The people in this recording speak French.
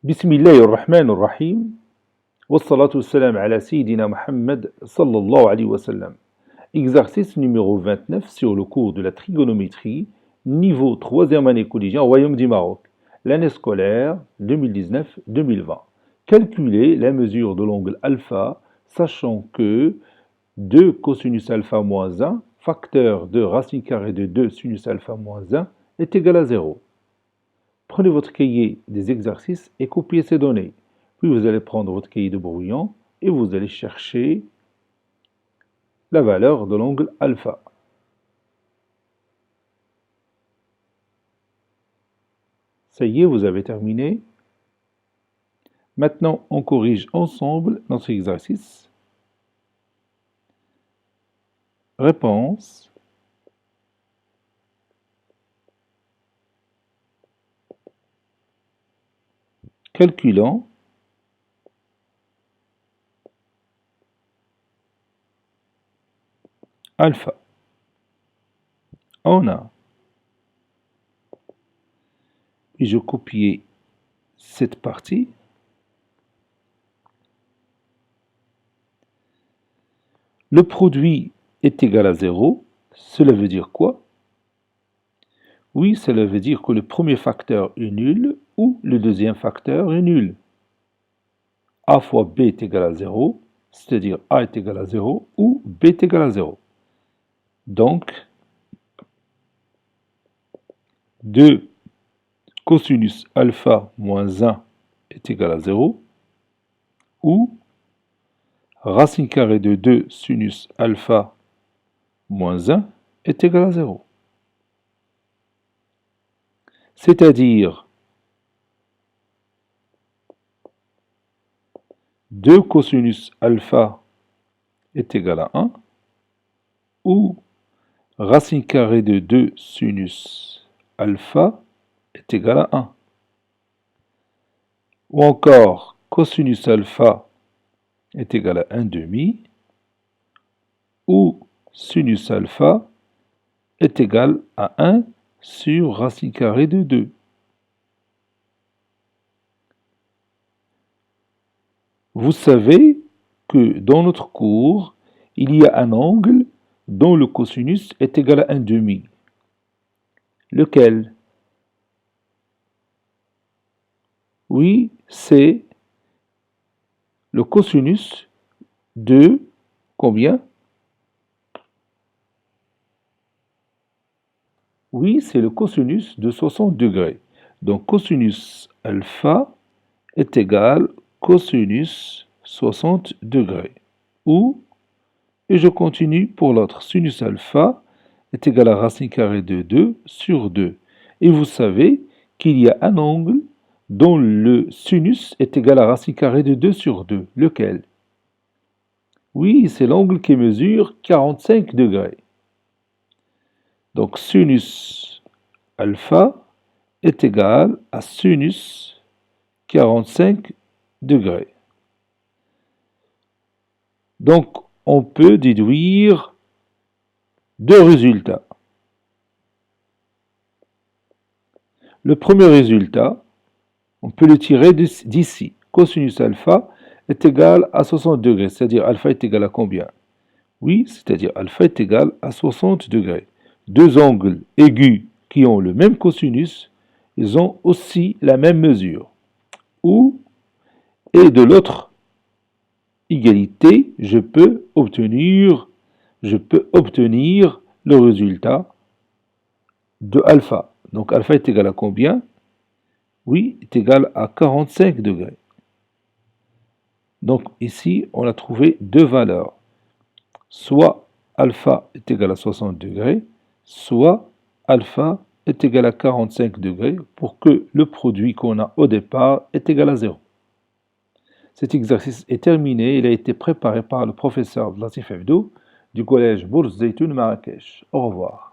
بسم الله الرحمن الرحيم والصلاة والسلام على سيدنا Mohammed sallallahu alayhi wa sallam. Exercice numéro 29 sur le cours de la trigonométrie, niveau 3e année collégienne au Royaume du Maroc, l'année scolaire 2019-2020. Calculez la mesure de l'angle alpha, sachant que 2 cosinus alpha moins 1, facteur de racine carrée de 2 sinus alpha moins 1, est égal à 0. Prenez votre cahier des exercices et copiez ces données. Puis vous allez prendre votre cahier de brouillon et vous allez chercher la valeur de l'angle alpha. Ça y est, vous avez terminé. Maintenant, on corrige ensemble notre exercice. Réponse. Calculant alpha. On a. Puis je copie cette partie. Le produit est égal à 0. Cela veut dire quoi? Oui, cela veut dire que le premier facteur est nul ou le deuxième facteur est nul. A fois B est égal à 0, c'est-à-dire A est égal à 0 ou B est égal à 0. Donc, 2 cosinus alpha moins 1 est égal à 0 ou racine carrée de 2 sinus alpha moins 1 est égal à 0. C'est-à-dire 2 cosinus alpha est égal à 1 ou racine carrée de 2 sinus alpha est égal à 1. Ou encore cosinus alpha est égal à 1 demi ou sinus alpha est égal à 1 sur racine carrée de 2. Vous savez que dans notre cours, il y a un angle dont le cosinus est égal à 1 demi. Lequel? Oui, c'est le cosinus de combien? Oui, c'est le cosinus de 60 degrés. Donc cosinus alpha est égal cosinus 60 degrés. Ou, et je continue pour l'autre, sinus alpha est égal à racine carrée de 2 sur 2. Et vous savez qu'il y a un angle dont le sinus est égal à racine carrée de 2 sur 2. Lequel? Oui, c'est l'angle qui mesure 45 degrés. Donc sinus alpha est égal à sinus 45 degrés. Donc on peut déduire deux résultats. Le premier résultat, on peut le tirer d'ici. Cosinus alpha est égal à 60 degrés, c'est-à-dire alpha est égal à combien? Oui, c'est-à-dire alpha est égal à 60 degrés. Deux angles aigus qui ont le même cosinus, ils ont aussi la même mesure. Ou, et de l'autre égalité, je peux obtenir le résultat de alpha. Donc alpha est égal à combien? Oui, est égal à 45 degrés. Donc ici, on a trouvé deux valeurs. Soit alpha est égal à 60 degrés, soit alpha est égal à 45 degrés pour que le produit qu'on a au départ est égal à 0. Cet exercice est terminé. Il a été préparé par le professeur Latif Hebdo du collège Bourz Zeytoun Marrakech. Au revoir.